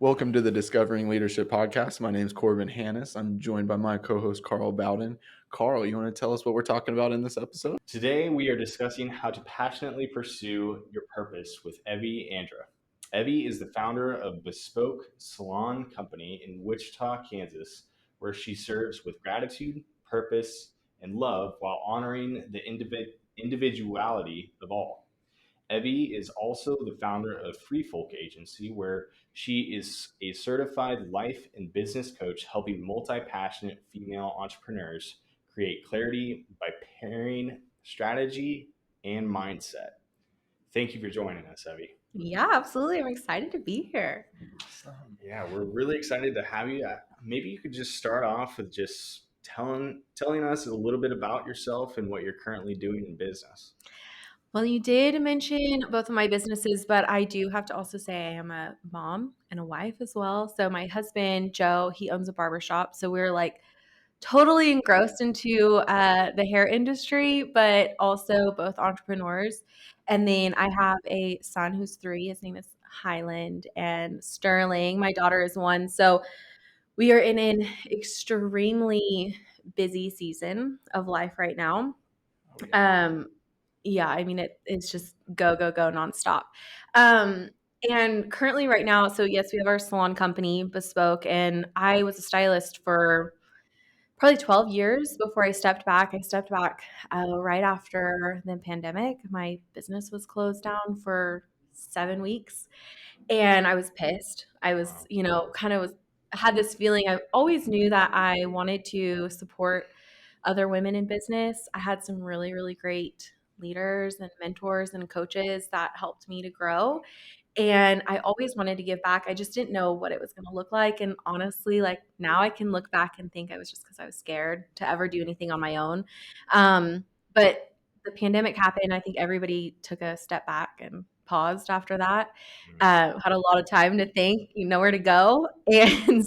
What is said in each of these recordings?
Welcome to the Discovering Leadership podcast. My name is Corbin Hannis. I'm joined by my co-host Carl Bowden. Carl, you want to tell us what we're talking about in this episode? Today, we are discussing how to passionately pursue your purpose with Evy Andra. Evy is the founder of Bespoke Salon Company in Wichita, Kansas, where she serves with gratitude, purpose, and love while honoring the individuality of all. Evy is also the founder of Free Folk Agency, where she is a certified life and business coach helping multi passionate female entrepreneurs create clarity by pairing strategy and mindset. Thank you for joining us, Evy. Yeah, absolutely. I'm excited to be here. Yeah, we're really excited to have you. Maybe you could just start off with just telling us a little bit about yourself and what you're currently doing in business. Well, you did mention both of my businesses, but I do have to also say I am a mom and a wife as well. So my husband, Joe, he owns a barbershop. So we're like totally engrossed into the hair industry, but also both entrepreneurs. And then I have a son who's 3. His name is Highland, and Sterling. My daughter is 1. So we are in an extremely busy season of life right now. Oh, yeah. Yeah, I mean, it's just go, go, go nonstop. Um, and currently right now, so yes, we have our salon company, Bespoke, and I was a stylist for probably 12 years before I stepped back. I stepped back right after the pandemic. My business was closed down for 7 weeks, and I was pissed. I was, Wow. kind of had this feeling. I always knew that I wanted to support other women in business. I had some really, really great leaders and mentors and coaches that helped me to grow. And I always wanted to give back. I just didn't know what it was going to look like. And honestly, like now I can look back and think I was just because I was scared to ever do anything on my own. But the pandemic happened. I think everybody took a step back and paused after that. Had a lot of time to think, where to go. And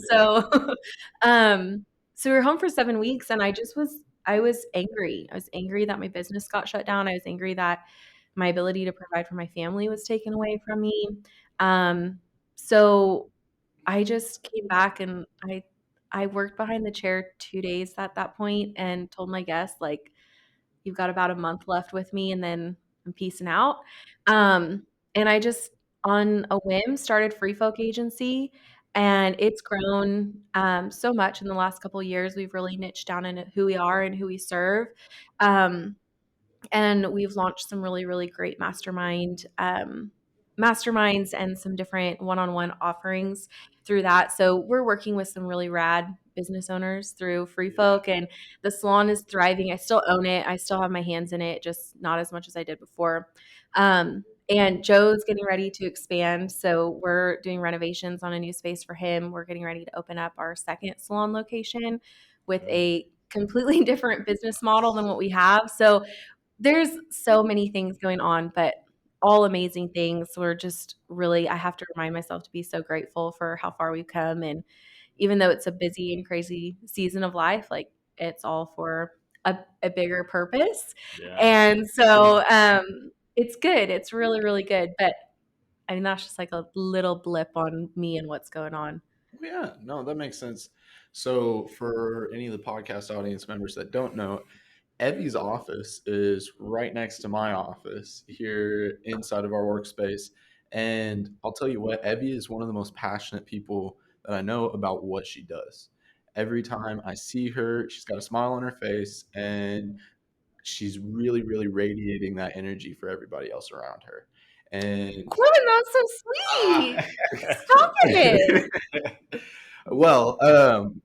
um, so we were home for 7 weeks, and I was angry. I was angry that my business got shut down. I was angry that my ability to provide for my family was taken away from me. Um, so I just came back, and I worked behind the chair 2 days at that point and told my guests, like, "You've got about a month left with me, and then I'm peacing out." And I just, on a whim, started Free Folk Agency, and it's grown so much in the last couple of years. We've really niched down in who we are and who we serve. Um, and we've launched some really, really great masterminds and some different one-on-one offerings through that. So we're working with some really rad business owners through Free Folk, and the salon is thriving. I still own it. I still have my hands in it, just not as much as I did before. And Joe's getting ready to expand. So we're doing renovations on a new space for him. We're getting ready to open up our second salon location with a completely different business model than what we have. So there's so many things going on, but all amazing things. We're just really, I have to remind myself to be so grateful for how far we've come. And even though it's a busy and crazy season of life, like it's all for a bigger purpose. Yeah. And so it's good. It's really, really good. But I mean, that's just like a little blip on me and what's going on. Yeah, no, that makes sense. So, for any of the podcast audience members that don't know, Evy's office is right next to my office here inside of our workspace. And I'll tell you what, Evy is one of the most passionate people that I know about what she does. Every time I see her, she's got a smile on her face and she's really, really radiating that energy for everybody else around her. And Corbin, that's so sweet. Stop it. well,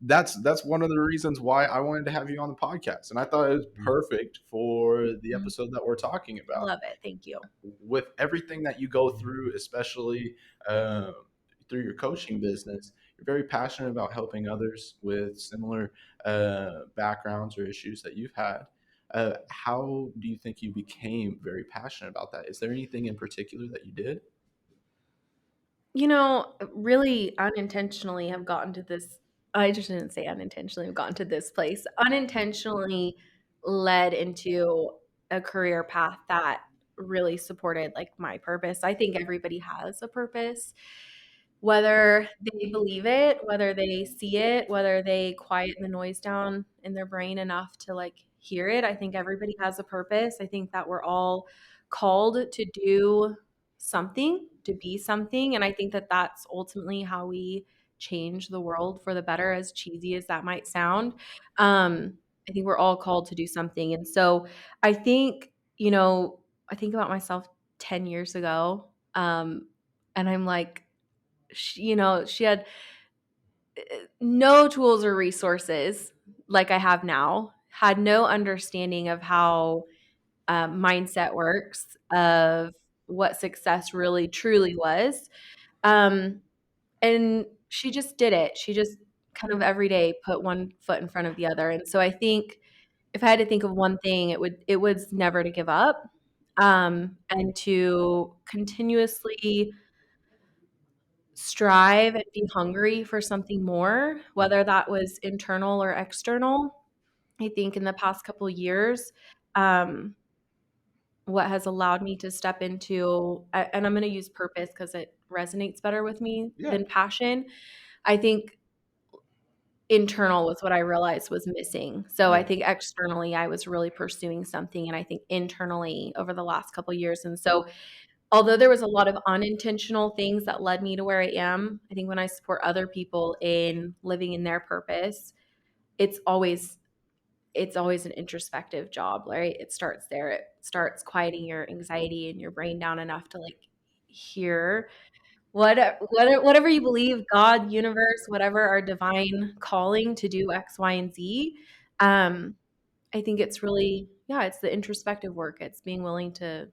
that's one of the reasons why I wanted to have you on the podcast, and I thought it was perfect for the episode that we're talking about. Love it. Thank you. With everything that you go through, especially uh, through your coaching business, you're very passionate about helping others with similar backgrounds or issues that you've had. How do you think you became very passionate about that? Is there anything in particular that you did? Really unintentionally have gotten to this. I just didn't say unintentionally have gotten to this place. Unintentionally led into a career path that really supported like my purpose. I think everybody has a purpose. whether they believe it, whether they see it, whether they quiet the noise down in their brain enough to like hear it. I think everybody has a purpose. I think that we're all called to do something, to be something. And I think that that's ultimately how we change the world for the better, as cheesy as that might sound. I think we're all called to do something. And so I think, I think about myself 10 years ago. And I'm like, she had no tools or resources like I have now, had no understanding of how mindset works, of what success really truly was. Um, and she just did it. She just kind of every day put one foot in front of the other. And so I think if I had to think of one thing, it was never to give up, and to continuously strive and be hungry for something more, whether that was internal or external. I think in the past couple of years, um, what has allowed me to step into, and I'm going to use purpose because it resonates better with me Yeah. than passion. I think internal was what I realized was missing. So I think externally I was really pursuing something, and I think internally over the last couple of years. And so although there was a lot of unintentional things that led me to where I am, I think when I support other people in living in their purpose, it's always an introspective job, right? It starts there. It starts quieting your anxiety and your brain down enough to like hear whatever you believe, God, universe, whatever our divine calling to do X, Y, and Z. Um, I think it's really, yeah, it's the introspective work. It's being willing to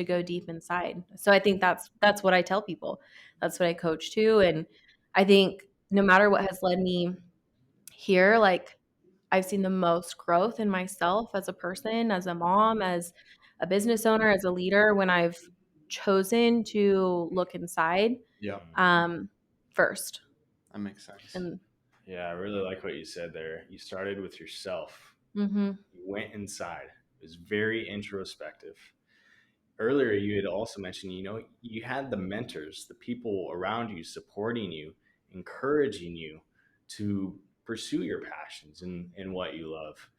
go deep inside. So I think that's what I tell people. That's what I coach to. And I think no matter what has led me here, like I've seen the most growth in myself as a person, as a mom, as a business owner, as a leader when I've chosen to look inside Yeah. um, first. That makes sense. And Yeah, I really like what you said there. You started with yourself. mhm. You went inside. It was very introspective. Earlier, you had also mentioned, you had the mentors, the people around you supporting you, encouraging you to pursue your passions and what you love.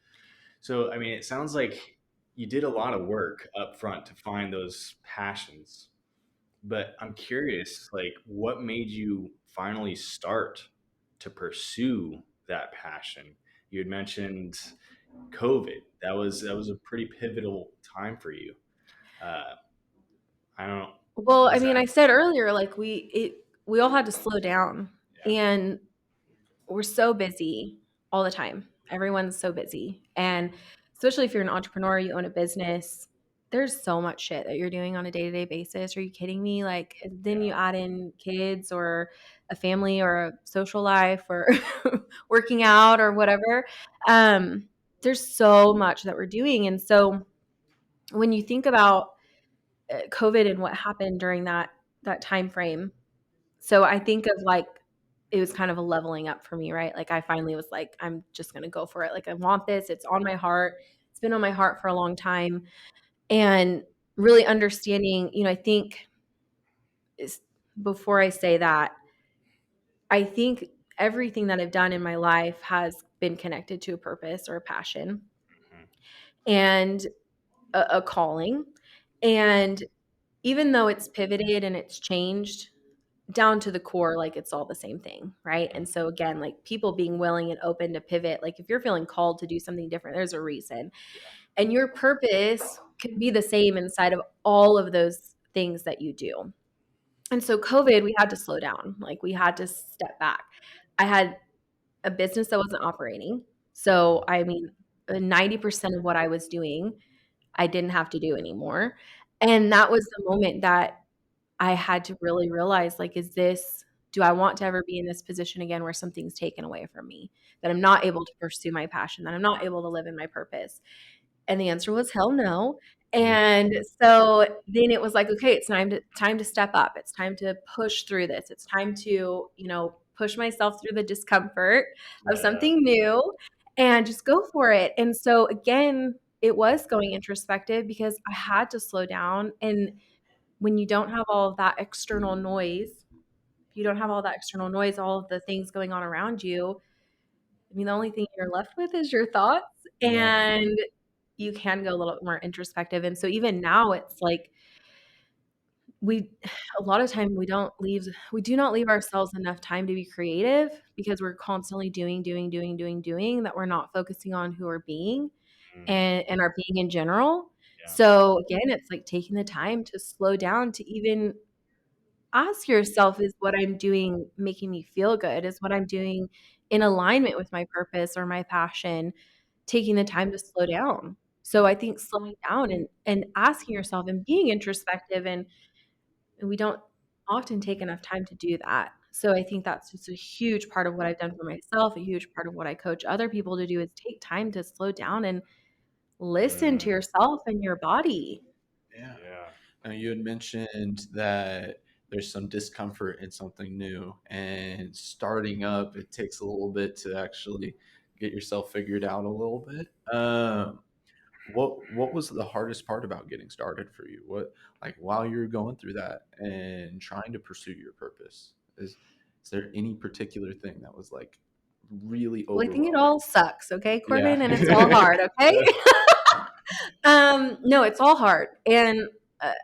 So, I mean, it sounds like you did a lot of work up front to find those passions. But I'm curious, like, what made you finally start to pursue that passion? You had mentioned COVID. That was a pretty pivotal time for you. Uh, I don't know. Well, I Was mean, that? I said earlier, like we all had to slow down, Yeah. and we're so busy all the time. Everyone's so busy. And especially if you're an entrepreneur, you own a business, there's so much shit that you're doing on a day-to-day basis. Are you kidding me? Like then you Yeah. add in kids or a family or a social life or working out or whatever. Um, there's so much that we're doing. And so when you think about COVID and what happened during that time frame, so I think of like it was kind of a leveling up for me, right? Like I finally was like, I'm just gonna go for it. Like I want this. It's on my heart. It's been on my heart for a long time. And really understanding, I think is before I say that, I think everything that I've done in my life has been connected to a purpose or a passion Mhm. and a calling. And even though it's pivoted and it's changed, down to the core, like it's all the same thing, right? And so again, like people being willing and open to pivot, like if you're feeling called to do something different, there's a reason. And your purpose can be the same inside of all of those things that you do. And so COVID, we had to slow down. Like we had to step back. I had a business that wasn't operating. So I mean, 90% of what I was doing, I didn't have to do anymore. And that was the moment that I had to really realize, like, do I want to ever be in this position again where something's taken away from me, that I'm not able to pursue my passion, that I'm not able to live in my purpose? And the answer was hell no. And so then it was like, okay, it's time to step up. It's time to push through this. It's time to, push myself through the discomfort of Yeah. something new and just go for it. And so again, it was going introspective because I had to slow down. And when you don't have all of that external noise if you don't have all that external noise, all of the things going on around you, I mean, the only thing you're left with is your thoughts, Yeah. and you can go a little more introspective. And so even now it's like we a lot of time we do not leave ourselves enough time to be creative because we're constantly doing that we're not focusing on who we're being Mm, and our being in general. yeah. So again, it's like taking the time to slow down to even ask yourself, is what I'm doing making me feel good? Is what I'm doing in alignment with my purpose or my passion? Taking the time to slow down. So I think slowing down and asking yourself and being introspective, and we don't often take enough time to do that. So I think that's just a huge part of what I've done for myself, a huge part of what I coach other people to do is take time to slow down and listen to Mm, yourself and your body. Yeah. yeah. Now, you had mentioned that there's some discomfort in something new, and starting up, it takes a little bit to actually get yourself figured out a little bit. What was the hardest part about getting started for you? What, like, while you're going through that and trying to pursue your purpose, is there any particular thing that was like really Well, I think it overwhelming? all sucks, okay, Yeah. Corbin, and it's all hard, okay? No, it's all hard, and,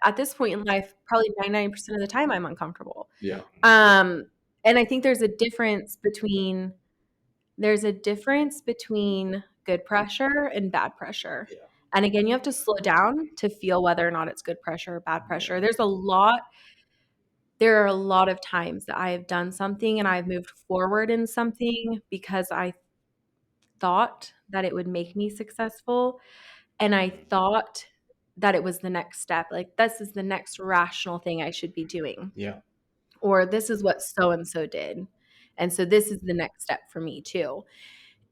at this point in life, probably 99% of the time, I'm uncomfortable. Yeah. Um, and I think there's a difference between good pressure and bad pressure. Yeah. And again, you have to slow down to feel whether or not it's good pressure or bad pressure. Yeah. There are a lot of times that I have done something and I've moved forward in something because I thought that it would make me successful, and I Mm, thought that it was the next step. Like, this is the next rational thing I should be doing, Yeah. or this is what so and so did. And so this is the next step for me too.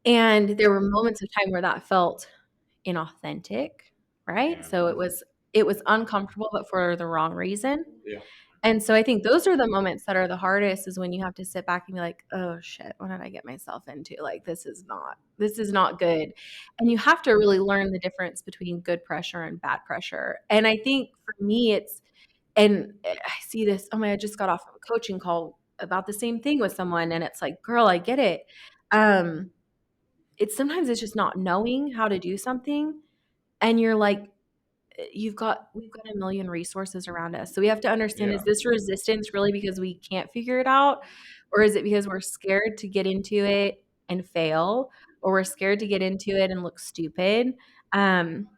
And there were moments of time where that felt inauthentic, right? yeah. So it was uncomfortable, but for the wrong reason. Yeah. And so I think those are the moments that are the hardest is when you have to sit back and be like, "Oh shit, what did I get myself into? Like this is not good." And you have to really learn the difference between good pressure and bad pressure. And I think for me I see this, oh my, I just got off of a coaching call about the same thing with someone and it's like, "Girl, I get it." Um it's just not knowing how to do something, and you're like, we've got a million resources around us. So we have to understand, Yeah. is this resistance really because we can't figure it out? Or is it because we're scared to get into it and fail? Or we're scared to get into it and look stupid? Um,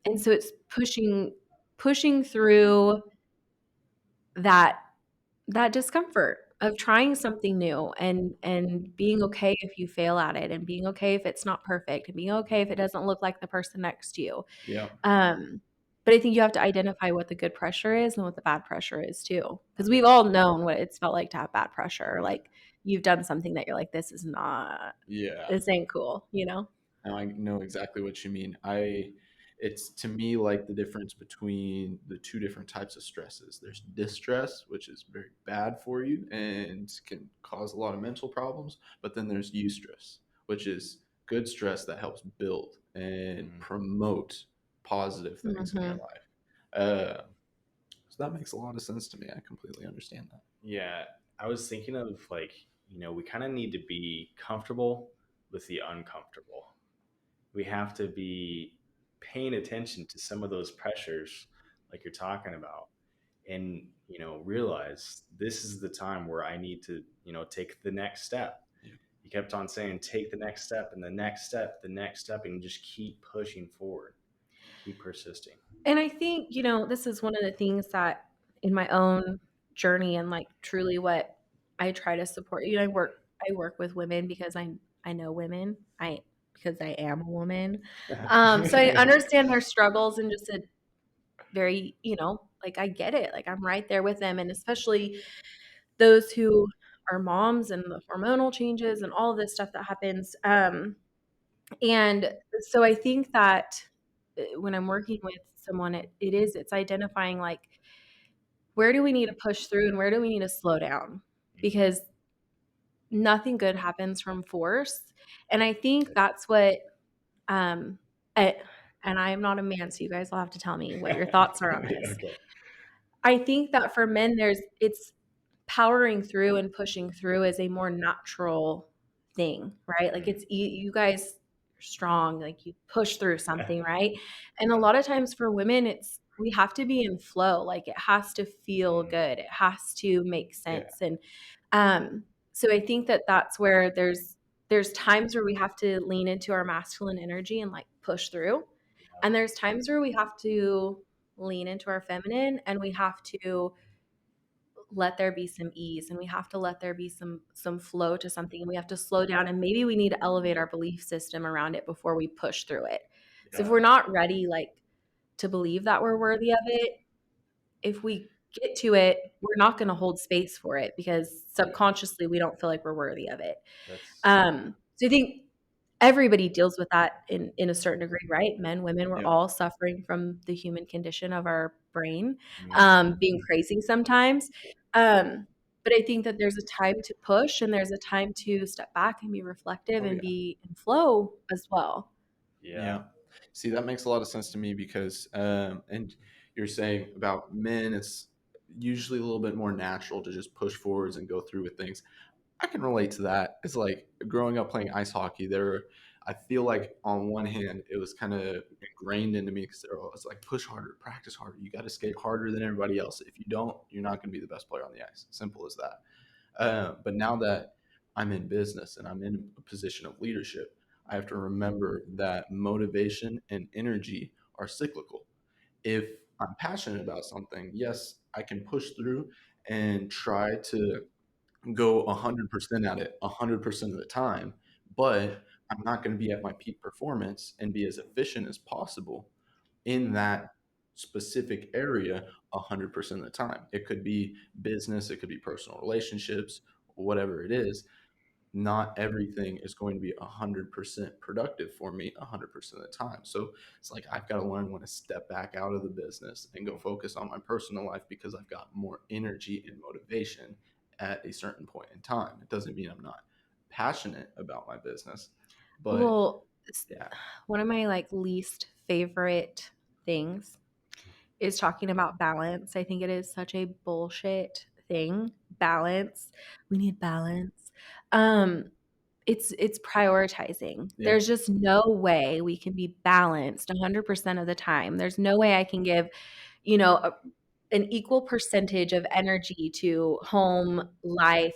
and so it's pushing through that that discomfort of trying something new and being okay if you fail at it and being okay if it's not perfect and being okay if it doesn't look like the person next to you. Yeah. Um, but I think you have to identify what the good pressure is and what the bad pressure is too. Because we've all known what it's felt like to have bad pressure. Like you've done something that you're like, Yeah. this ain't cool, you know? Now I know exactly what you mean. It's to me like the difference between the two different types of stresses. There's distress, which is very bad for you and can cause a lot of mental problems. But then there's eustress, which is good stress that helps build and Mm. promote positive things in your Mhm. life. Uh, so that makes a lot of sense to me. I completely understand that. Yeah, I was thinking of like, we kind of need to be comfortable with the uncomfortable. We have to be paying attention to some of those pressures like you're talking about and, realize this is the time where I need to, take the next step. Yeah. You kept on saying take the next step and the next step, the next step, and just keep pushing forward, keep persisting. And I think, this is one of the things that in my own journey and like truly what I try to support. I work with women because I know women. Because I am a woman. So I understand their struggles and just a very, like I get it. Like I'm right there with them. And especially those who are moms and the hormonal changes and all of this stuff that happens. And so I think that when I'm working with someone, it's identifying like where do we need to push through and where do we need to slow down, because nothing good happens from force. And I think that's what um I, and I am not a man, so you guys will have to tell me what your thoughts are on this. Okay. I think that for men, it's powering through and pushing through is a more natural thing, right? Like it's you guys are strong, like you push through something, right? And a lot of times for women, it's we have to be in flow, like it has to feel good, it has to make sense, and so I think that that's where there's times where we have to lean into our masculine energy and like push through, and there's times where we have to lean into our feminine and we have to let there be some ease, and we have to let there be some flow to something, and we have to slow down, and maybe we need to elevate our belief system around it before we push through it. So if we're not ready like to believe that we're worthy of it, if we get to it, we're not going to hold space for it because subconsciously we don't feel like we're worthy of it. So I think everybody deals with that in a certain degree, right? Men, women, we're all suffering from the human condition of our brain being crazy sometimes. But I think that there's a time to push and there's a time to step back and be reflective and be in flow as well. Yeah. See, that makes a lot of sense to me because, and you're saying about men, it's usually a little bit more natural to just push forwards and go through with things. I can relate to that. It's like growing up playing ice hockey. I feel like on one hand, it was kind of ingrained into me because it's like push harder, practice harder. You got to skate harder than everybody else. If you don't, you're not going to be the best player on the ice. Simple as that. But now that I'm in business and I'm in a position of leadership, I have to remember that motivation and energy are cyclical. If I'm passionate about something, yes, I can push through and try to go 100% at it 100% of the time, but I'm not going to be at my peak performance and be as efficient as possible in that specific area 100% of the time. It could be business, it could be personal relationships, whatever it is. Not everything is going to be 100% productive for me 100% of the time. So it's like I've got to learn when to step back out of the business and go focus on my personal life because I've got more energy and motivation at a certain point in time. It doesn't mean I'm not passionate about my business, but Well, yeah. one of my like least favorite things is talking about balance. I think it is such a bullshit thing. Balance. We need balance. Um, it's prioritizing. Yeah. There's just no way we can be balanced 100% of the time. There's no way I can give, you know, an equal percentage of energy to home, life,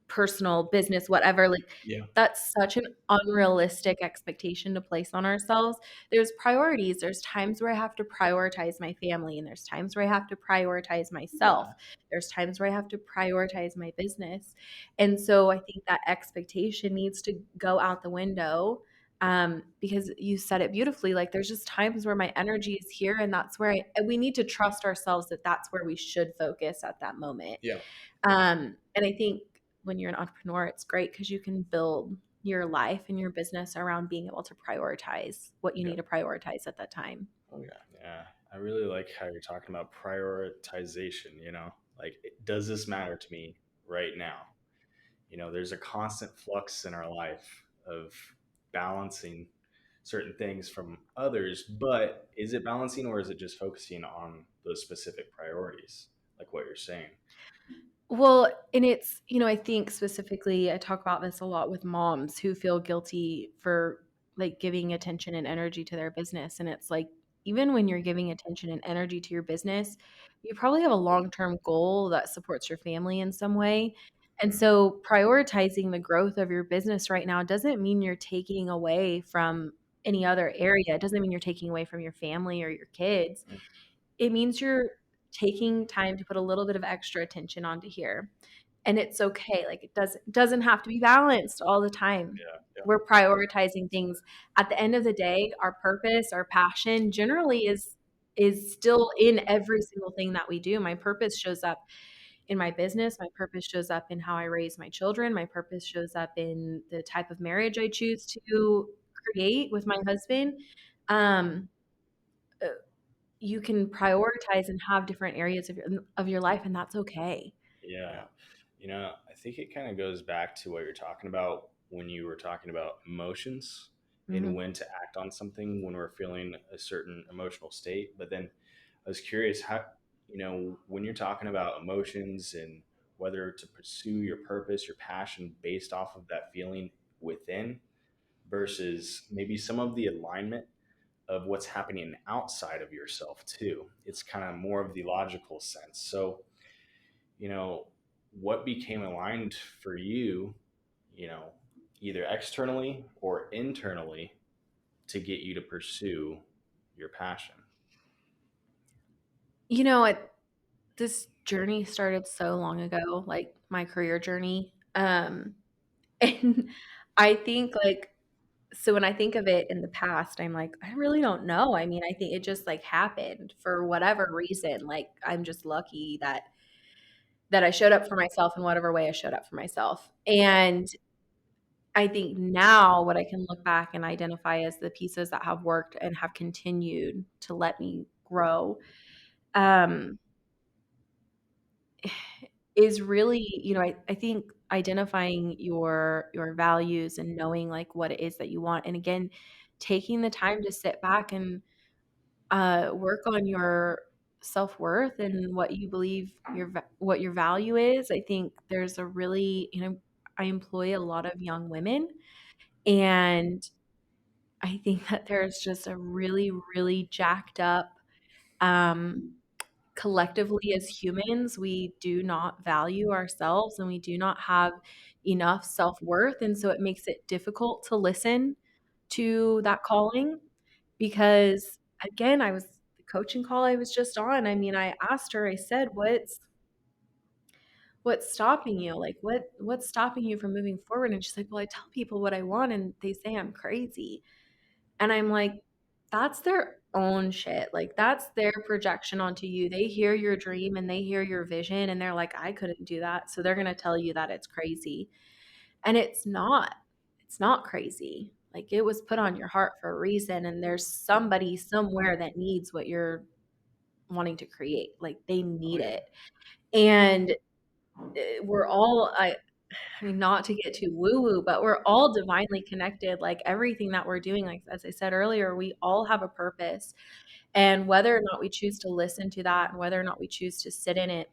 personal, business, whatever, like Yeah. that's such an unrealistic expectation to place on ourselves. There's priorities. There's times where I have to prioritize my family, and there's times where I have to prioritize myself. Yeah. There's times where I have to prioritize my business. And so I think that expectation needs to go out the window because you said it beautifully. Like there's just times where my energy is here, and that's where we need to trust ourselves that that's where we should focus at that moment. Yeah. And I think when you're an entrepreneur, it's great because you can build your life and your business around being able to prioritize what you Yeah. need to prioritize at that time. Oh yeah. Yeah, I really like how you're talking about prioritization, like does this matter to me right now? There's a constant flux in our life of balancing certain things from others, but is it balancing or is it just focusing on those specific priorities, like what you're saying? Well, and it's, I think specifically, I talk about this a lot with moms who feel guilty for like giving attention and energy to their business. And it's like, even when you're giving attention and energy to your business, you probably have a long term goal that supports your family in some way. And so prioritizing the growth of your business right now doesn't mean you're taking away from any other area. It doesn't mean you're taking away from your family or your kids. It means you're taking time to put a little bit of extra attention onto here. And it's okay. Like it doesn't have to be balanced all the time. Yeah, We're prioritizing things. At the end of the day, our purpose, our passion generally is still in every single thing that we do. My purpose shows up in my business. My purpose shows up in how I raise my children. My purpose shows up in the type of marriage I choose to create with my husband. Um, you can prioritize and have different areas of your life, and that's okay. yeah. I think it kind of goes back to what you're talking about when you were talking about emotions and Mhm. when to act on something when we're feeling a certain emotional state. But then I was curious how, when you're talking about emotions and whether to pursue your purpose, your passion based off of that feeling within versus maybe some of the alignment of what's happening outside of yourself too. It's kind of more of the logical sense. So, you know, what became aligned for you, you know, either externally or internally to get you to pursue your passion? You know, this journey started so long ago, like my career journey. And I think like, so when I think of it in the past, I'm like, I really don't know. I mean, I think it just like happened for whatever reason. Like I'm just lucky that I showed up for myself in whatever way I showed up for myself. And I think now what I can look back and identify as the pieces that have worked and have continued to let me grow, um, is really, I think identifying your values and knowing like what it is that you want. And again, taking the time to sit back and work on your self-worth and what you believe what your value is. I think there's a really, I employ a lot of young women, and I think that there's just a really, really jacked up, um, collectively as humans, we do not value ourselves and we do not have enough self-worth. And so it makes it difficult to listen to that calling because, again, the coaching call I was just on. I mean, I asked her, I said, what's stopping you? Like, what's stopping you from moving forward? And she's like, well, I tell people what I want and they say I'm crazy. And I'm like, that's their own shit. Like, that's their projection onto you. They hear your dream and they hear your vision and they're like, I couldn't do that. So they're going to tell you that it's crazy. And it's not. It's not crazy. Like, it was put on your heart for a reason. And there's somebody somewhere that needs what you're wanting to create. Like, they Oh need yeah. it. And we're all, I mean, not to get too woo woo, but we're all divinely connected. Like everything that we're doing, like as I said earlier, we all have a purpose. And whether or not we choose to listen to that and whether or not we choose to sit in it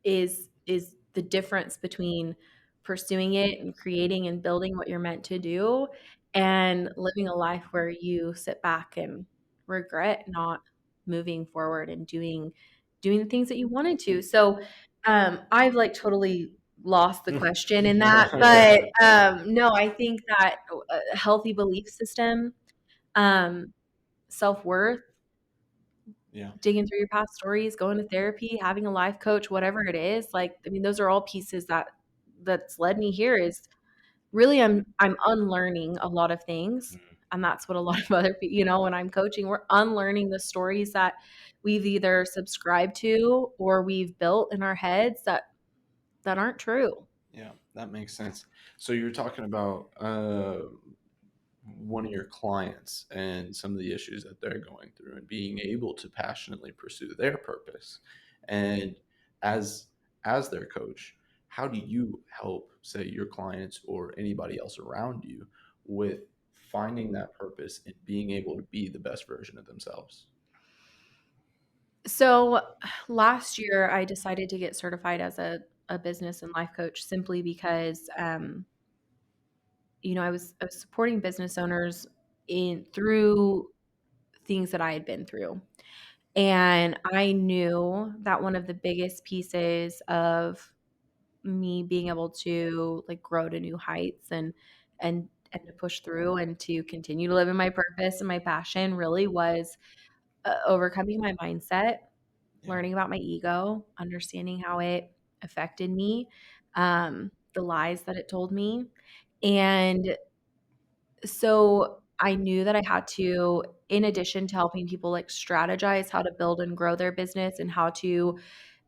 is the difference between pursuing it and creating and building what you're meant to do and living a life where you sit back and regret not moving forward and doing the things that you wanted to. So I've like totally lost the question in that, Yeah. but no, I think that a healthy belief system, um, self-worth, Yeah. digging through your past stories, going to therapy, having a life coach, whatever it is, like, I mean, those are all pieces that's led me here is really I'm unlearning a lot of things. Mhm. And that's what a lot of other people, when I'm coaching, we're unlearning the stories that we've either subscribed to or we've built in our heads that aren't true. Yeah, that makes sense. So you're talking about one of your clients and some of the issues that they're going through and being able to passionately pursue their purpose. And as as their coach, how do you help, say, your clients or anybody else around you with finding that purpose and being able to be the best version of themselves? So last year I decided to get certified as a business and life coach simply because I was supporting business owners in through things that I had been through. And I knew that one of the biggest pieces of me being able to like grow to new heights and to push through and to continue to live in my purpose and my passion really was overcoming my mindset, Yeah. learning about my ego, understanding how it affected me, the lies that it told me. And so I knew that I had to, in addition to helping people like strategize how to build and grow their business and how to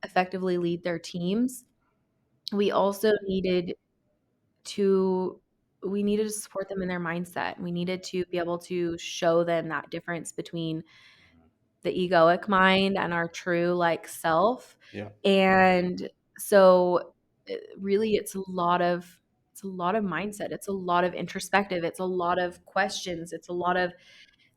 effectively lead their teams, we also to needed to support them in their mindset. We needed to be able to show them that difference between the egoic mind and our true like self. Yeah. And so really it's a lot of mindset. It's a lot of introspective. It's a lot of questions. It's a lot of,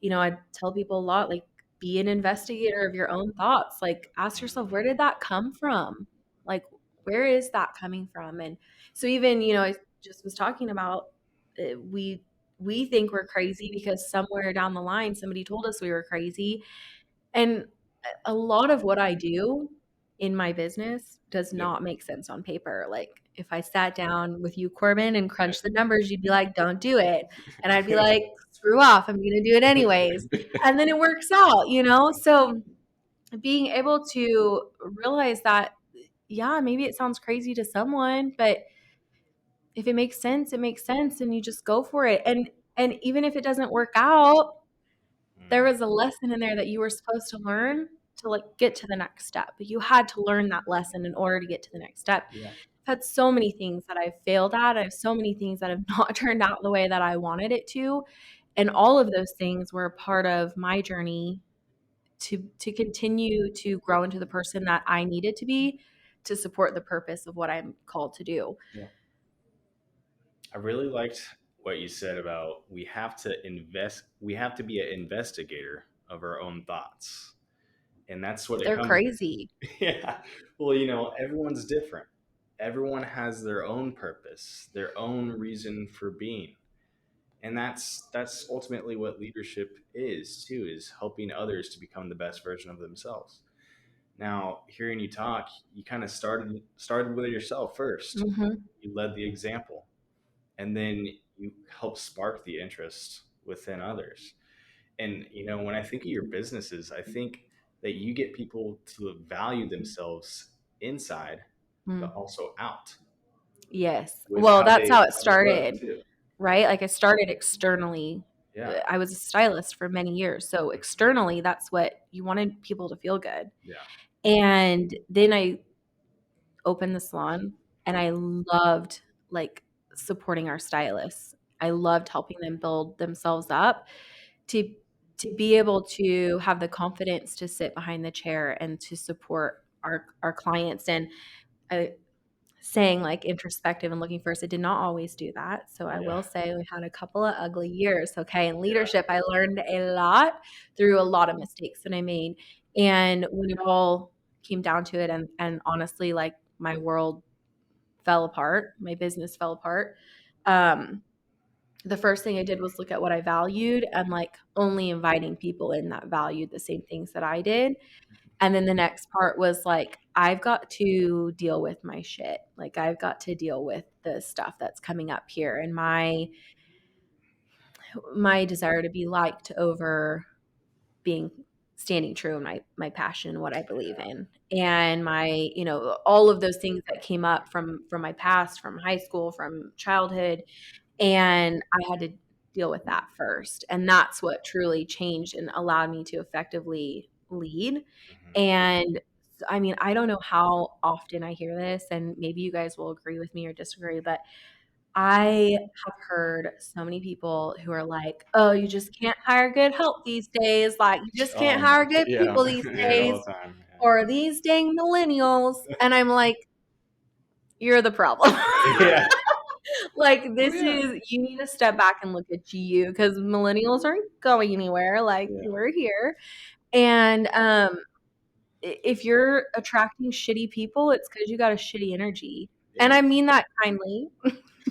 I tell people a lot like be an investigator of your own thoughts. Like ask yourself, where did that come from? Like where is that coming from? And so even, I just was talking about we think we're crazy because somewhere down the line somebody told us we were crazy. And a lot of what I do in my business does Yep. not make sense on paper. Like if I sat down with you, Corbin, and crunched the numbers, you'd be like, don't do it. And I'd be like, screw off, I'm going to do it anyways. And then it works out, So being able to realize that, yeah, maybe it sounds crazy to someone, but if it makes sense, it makes sense, and you just go for it. And even if it doesn't work out, there was a lesson in there that you were supposed to learn to like get to the next step. But you had to learn that lesson in order to get to the next step. Yeah. I've had so many things that I've failed at. I have so many things that have not turned out the way that I wanted it to. And all of those things were a part of my journey to continue to grow into the person that I needed to be to support the purpose of what I'm called to do. Yeah. I really liked what you said about we have to be an investigator of our own thoughts. And that's what it They're comes. crazy. Yeah. Well, everyone's different. Everyone has their own purpose, their own reason for being. And that's ultimately what leadership is too, is helping others to become the best version of themselves. Now, hearing you talk, you kind of started with yourself first. Mm-hmm. You led the example, and then you help spark the interest within others. And when I think of your businesses, I think that you get people to value themselves inside but also out Yes. with Well, how that's they how it how they look started, too. right? Like I started externally. Yeah. I was a stylist for many years. So externally, that's what you wanted people to feel good. Yeah. And then I opened the salon and I loved like supporting our stylists. I loved helping them build themselves up to to be able to have the confidence to sit behind the chair and to support our clients. And I, saying like introspective and looking first, I did not always do that. So I Yeah. will say we had a couple of ugly years. Okay. In Yeah. leadership, I learned a lot through a lot of mistakes that I made. And when it all came down to it, and honestly, like my world fell apart, my business fell apart. The first thing I did was look at what I valued and like only inviting people in that valued the same things that I did. And then the next part was like, I've got to deal with my shit. Like I've got to deal with the stuff that's coming up here and my desire to be liked over being standing true in my passion and what I believe in. And my, all of those things that came up from my past, from high school, from childhood, and I had to deal with that first. And that's what truly changed and allowed me to effectively lead. Mhm. And I mean, I don't know how often I hear this, and maybe you guys will agree with me or disagree, but I have heard so many people who are like, oh, you just can't hire good help these days. Like, you just can't Oh, hire good yeah. people these I hear it all days, the time. or these dang millennials. And I'm like, you're the problem. Yeah. Like Oh this yeah. is you need to step back and look at you because millennials aren't going anywhere. Like Yeah. we're here. And if you're attracting shitty people, it's because you got a shitty energy. And Yeah. I mean that kindly,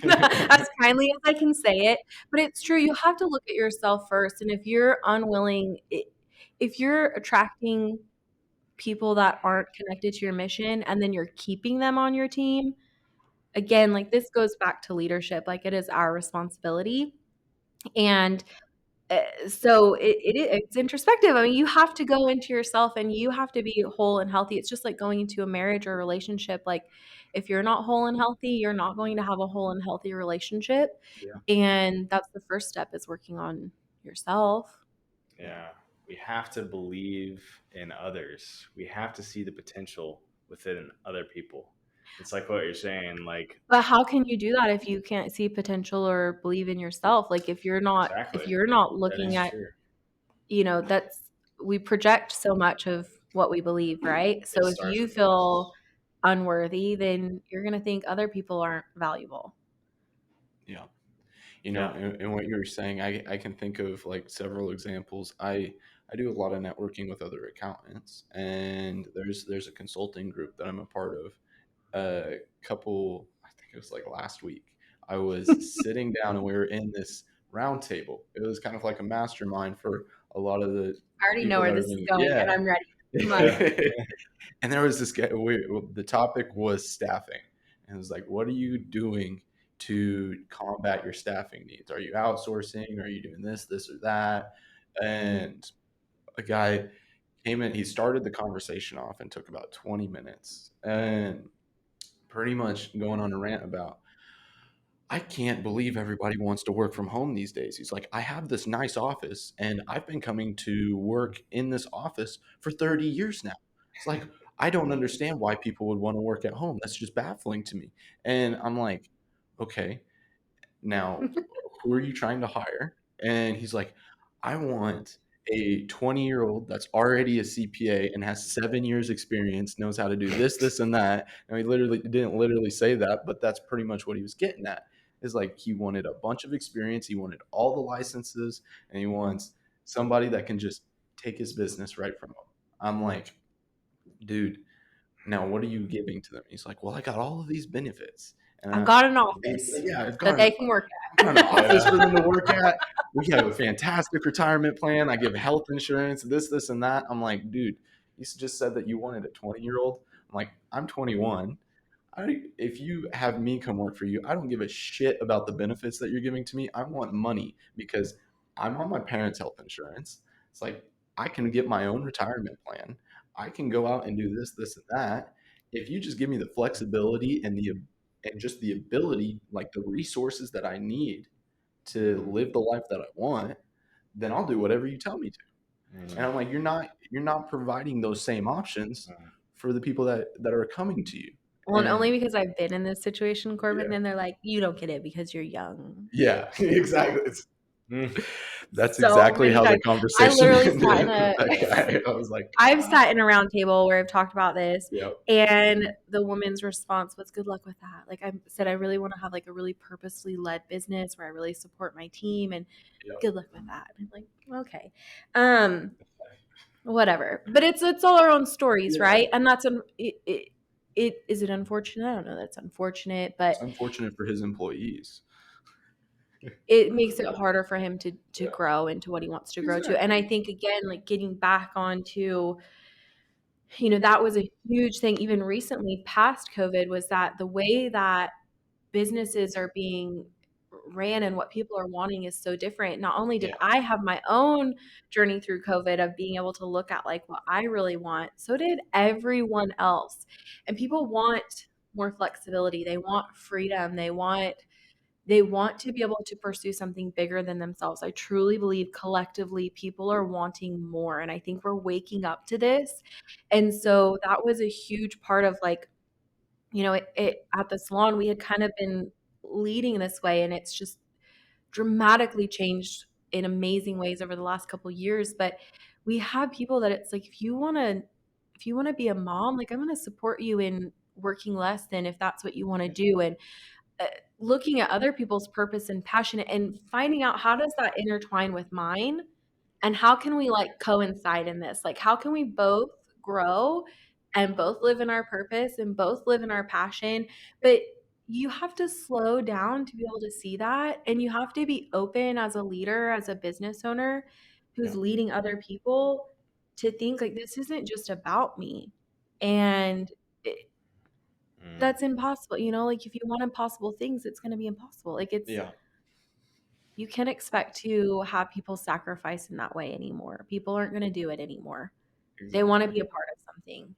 as kindly as I can say it. But it's true. You have to look at yourself first. And if you're unwilling, if you're attracting people that aren't connected to your mission and then you're keeping them on your team, again, like this goes back to leadership. Like it is our responsibility. And so it's introspective. I mean, you have to go into yourself and you have to be whole and healthy. It's just like going into a marriage or relationship. Like if you're not whole and healthy, you're not going to have a whole and healthy relationship. Yeah. And that's the first step is working on yourself. Yeah. We have to believe in others. We have to see the potential within other people. It's like what you're saying, like But how can you do that if you can't see potential or believe in yourself? Like if exactly. you're not That is looking at, true. that's we project so much of what we believe, right? It So if starts you with us. feel unworthy, then you're going to think other people aren't valuable. Yeah. Yeah. And what you were saying, I can think of like several examples. I do a lot of networking with other accountants, and there's a consulting group that I'm a part of, a couple, I think it was like last week, I was sitting down and we were in this round table. It was kind of like a mastermind for a lot of the I already know people where that are this is doing, going, and yeah. I'm ready. Come on. And there was this guy, the topic was staffing. And it was like, what are you doing to combat your staffing needs? Are you outsourcing? Are you doing this or that? And a guy came in, he started the conversation off and took about 20 minutes and pretty much going on a rant about, I can't believe everybody wants to work from home these days. He's like, I have this nice office and I've been coming to work in this office for 30 years now. It's like, I don't understand why people would want to work at home. That's just baffling to me. And I'm like, okay, now who are you trying to hire? And he's like, I want a 20-year-old that's already a CPA and has 7 years experience, knows how to do this, and that. And he literally didn't literally say that, but that's pretty much what he was getting at. Is like he wanted a bunch of experience, he wanted all the licenses, and he wants somebody that can just take his business right from him. I'm like, dude, now what are you giving to them? He's like, well, I got all of these benefits. And I've got an office yeah, I've that got they can work I've got an office Yeah. for them to work at. We have a fantastic retirement plan. I give health insurance, this, and that. I'm like, dude, you just said that you wanted a 20-year-old. I'm like, I'm 21. If you have me come work for you, I don't give a shit about the benefits that you're giving to me. I want money because I'm on my parents' health insurance. It's like I can get my own retirement plan. I can go out and do this, and that. If you just give me the flexibility and just the ability, like the resources that I need to live the life that I want, then I'll do whatever you tell me to. And I'm like, you're not providing those same options for the people that are coming to you. Well, and only And because I've been in this situation, Corbin, yeah, then they're like, you don't get it because you're young. yeah, exactly. That's So exactly many how the times. I conversation literally sat in ended with a that guy. I was like, I've sat in a round table where I've talked about this, yep, and the woman's response was, "Good luck with that." Like I said, I really want to have like a really purposely led business where I really support my team, and yep, good luck with that. And I'm like, okay, whatever. But it's all our own stories, yeah. right? And that's it is it unfortunate? I don't know. That's unfortunate, but It's unfortunate for his employees. it makes it harder for him to Yeah, grow into what he wants to grow to. And exactly. I think again, like getting back onto that was a huge thing even recently past COVID was that the way that businesses are being ran and what people are wanting is so different. Not only did Yeah, I have my own journey through COVID of being able to look at like what I really want, so did everyone else. And people want more flexibility. They want freedom. They want to be able to pursue something bigger than themselves. I truly believe collectively people are wanting more. And I think we're waking up to this. And so that was a huge part of like, it at the salon, we had kind of been leading this way, and it's just dramatically changed in amazing ways over the last couple years. But we have people that it's like, if you want to be a mom, like I'm going to support you in working less than if that's what you want to do. And uh, looking at other people's purpose and passion and finding out how does that intertwine with mine and how can we like coincide in this, like how can we both grow and both live in our purpose and both live in our passion. But you have to slow down to be able to see that, and you have to be open as a leader, as a business owner yeah, who's leading other people, to think like this isn't just about me. And that's impossible. Like if you want impossible things, it's going to be impossible. Like yeah, you can't expect to have people sacrifice in that way anymore. People aren't going to do it anymore. They want to exactly. be a part of something.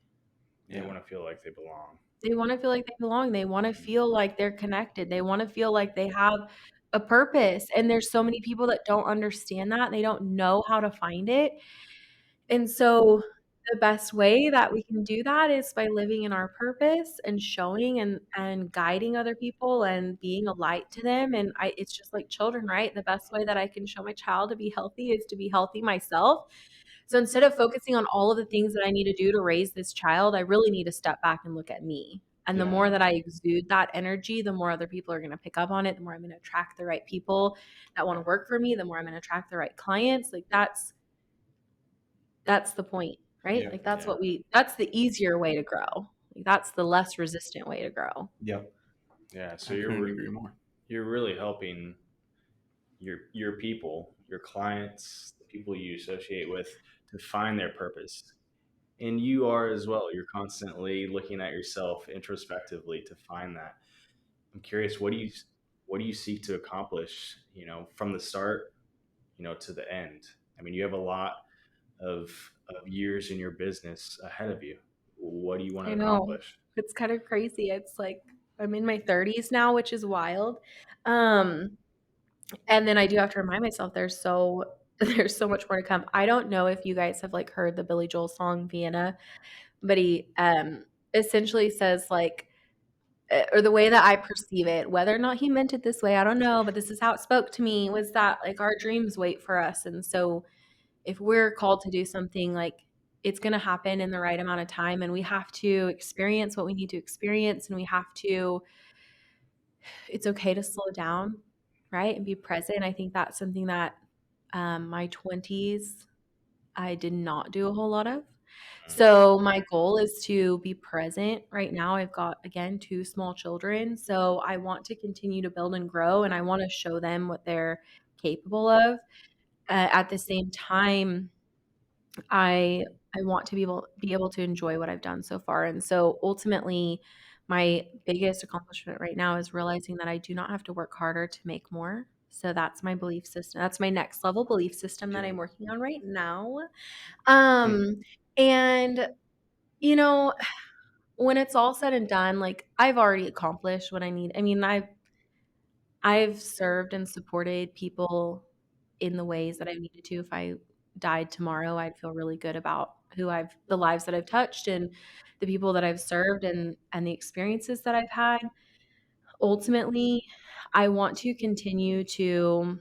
They Yeah, want to feel like they belong. They want to feel like they belong. They want to feel like they're connected. They want to feel like they have a purpose. And there's so many people that don't understand that. They don't know how to find it. And so the best way that we can do that is by living in our purpose and showing and guiding other people and being a light to them. And it's just like children, right? The best way that I can show my child to be healthy is to be healthy myself. So instead of focusing on all of the things that I need to do to raise this child, I really need to step back and look at me. And the yeah, more that I exude that energy, the more other people are going to pick up on it, the more I'm going to attract the right people that want to work for me, the more I'm going to attract the right clients. Like that's the point, right? yeah, Like that's Yeah. that's the easier way to grow. Like, that's the less resistant way to grow. Yep. Yeah. So I couldn't agree more. you're really helping your people, your clients, the people you associate with, to find their purpose. And you are as well. You're constantly looking at yourself introspectively to find that. I'm curious, what do you seek to accomplish, from the start, to the end? I mean, you have a lot of years in your business ahead of you. What do you want to I know. accomplish? It's kind of crazy. It's like I'm in my 30s now, which is wild. Um, and then I do have to remind myself there's so much more to come. I don't know if you guys have like heard the Billy Joel song Vienna, but he essentially says like or the way that I perceive it, whether or not he meant it this way, I don't know, but this is how it spoke to me, was that like our dreams wait for us. And so if we're called to do something, like it's going to happen in the right amount of time, and we have to experience what we need to experience, and we have to, it's okay to slow down, right? And be present. I think that's something that my 20s, I did not do a whole lot of. So my goal is to be present. Right now, I've got, again, 2 small children. So I want to continue to build and grow, and I want to show them what they're capable of. At the same time, I I want to be able to enjoy what I've done so far. And so ultimately, my biggest accomplishment right now is realizing that I do not have to work harder to make more. So that's my belief system. That's my next level belief system that Yeah. I'm working on right now. Hmm. Um, and you know, when it's all said and done, like I've already accomplished what I need. I mean, I've served and supported people in the ways that I needed to. If I died tomorrow, I'd feel really good about the lives that I've touched and the people that I've served and the experiences that I've had. Ultimately, I want to continue to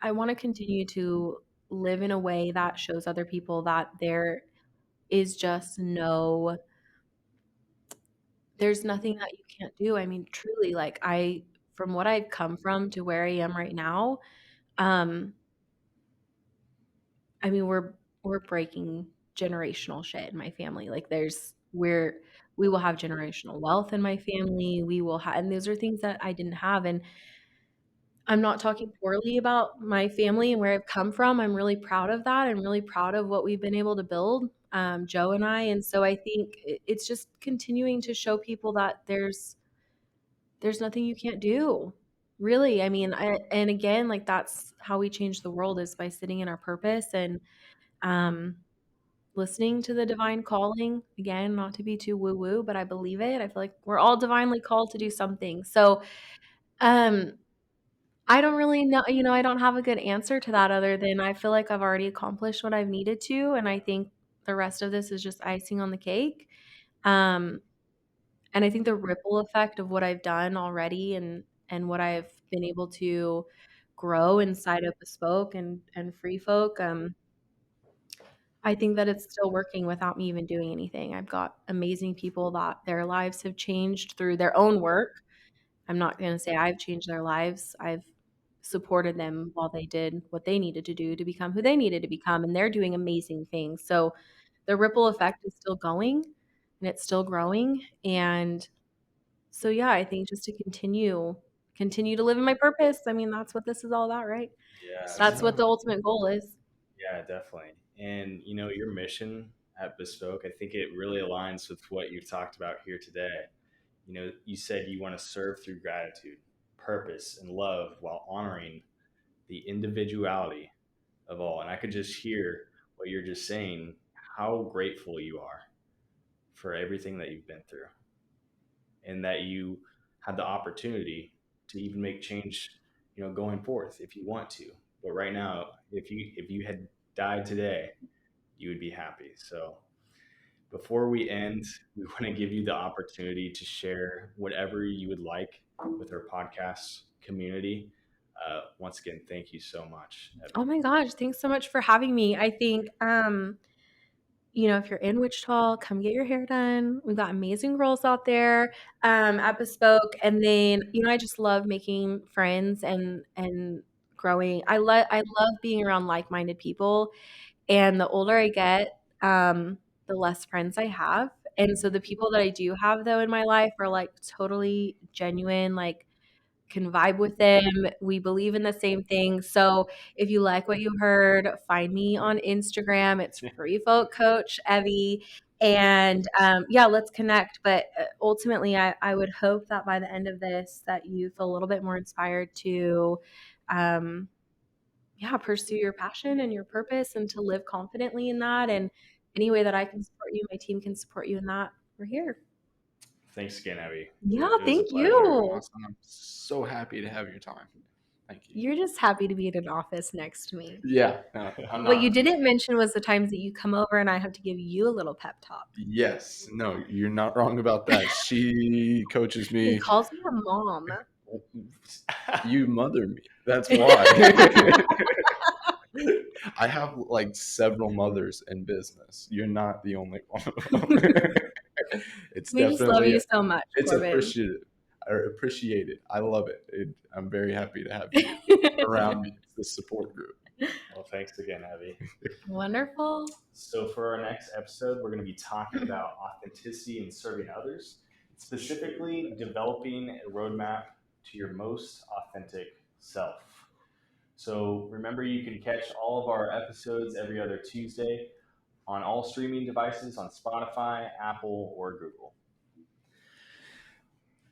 I want to continue to live in a way that shows other people that is just no there's nothing that you can't do. I mean, truly, like from what I've come from to where I am right now, um, I mean, we're breaking generational shit in my family. Like we will have generational wealth in my family. We will have, and those are things that I didn't have. And I'm not talking poorly about my family and where I've come from. I'm really proud of that. I'm really proud of what we've been able to build, Joe and I. And so I think it's just continuing to show people that there's nothing you can't do. Really. I mean, and again, like that's how we change the world is by sitting in our purpose and um listening to the divine calling. Again, not to be too woo woo, but I believe it. I feel like we're all divinely called to do something. So, um I don't really know, I don't have a good answer to that other than I feel like I've already accomplished what I've needed to, and I think the rest of this is just icing on the cake. Um And I think the ripple effect of what I've done already and what I've been able to grow inside of Bespoke and Free Folk, I think that it's still working without me even doing anything. I've got amazing people that their lives have changed through their own work. I'm not gonna say I've changed their lives. I've supported them while they did what they needed to do to become who they needed to become, and they're doing amazing things. So the ripple effect is still going, and it's still growing, and so yeah, I think just to continue to live in my purpose. I mean, that's what this is all about, right? Yeah, That's what the absolutely. ultimate goal is. Yeah, definitely. And your mission at Bespoke, I think it really aligns with what you've talked about here today. You said you want to serve through gratitude, purpose, and love while honoring the individuality of all. And I could just hear what you're just saying, how grateful you are for everything that you've been through and that you had the opportunity to even make change, going forth if you want to. But right now, if you had died today, you would be happy. So before we end, we want to give you the opportunity to share whatever you would like with our podcast community. Once again, thank you so much, Oh Evy. my gosh, thanks so much for having me. I think if you're in Wichita, come get your hair done. We've got amazing girls out there at Bespoke, and then I just love making friends and growing. I love being around like-minded people, and the older I get, the less friends I have. And so the people that I do have though in my life are like totally genuine, like can vibe with them. We believe in the same thing. So if you like what you heard, find me on Instagram. It's Free Folk Coach Evy. And yeah, let's connect. But ultimately, I would hope that by the end of this, that you feel a little bit more inspired to, yeah, pursue your passion and your purpose and to live confidently in that. And any way that I can support you, my team can support you in that. We're here. Thanks again, Evy. Yeah, It was a thank pleasure. you. Awesome. I'm so happy to have your time. Thank you. You're just happy to be in an office next to me. Yeah, no, I'm What you not. didn't mention was the times that you come over and I have to give you a little pep talk. Yes, no, you're not wrong about that. She coaches He me. calls me a mom. You mother me. That's why. I have like several mothers in business. You're not the only one. It's We just love definitely you so much, it's Corbin. appreciated. I love it. I'm very happy to have you around me. It's the support group. Well, thanks again, Evy. Wonderful. So for our next episode, we're going to be talking about authenticity and serving others, specifically developing a roadmap to your most authentic self. So remember, you can catch all of our episodes every other Tuesday on all streaming devices on Spotify, Apple, or Google.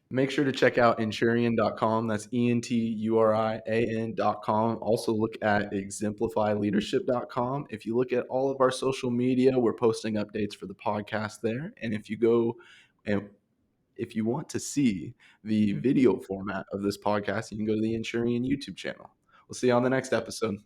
Make sure to check out Enturian.com. That's ENTURIAN.com. Also look at exemplifyleadership.com. If you look at all of our social media, we're posting updates for the podcast there. And if you go and if you want to see the video format of this podcast, you can go to the Enturian YouTube channel. We'll see you on the next episode.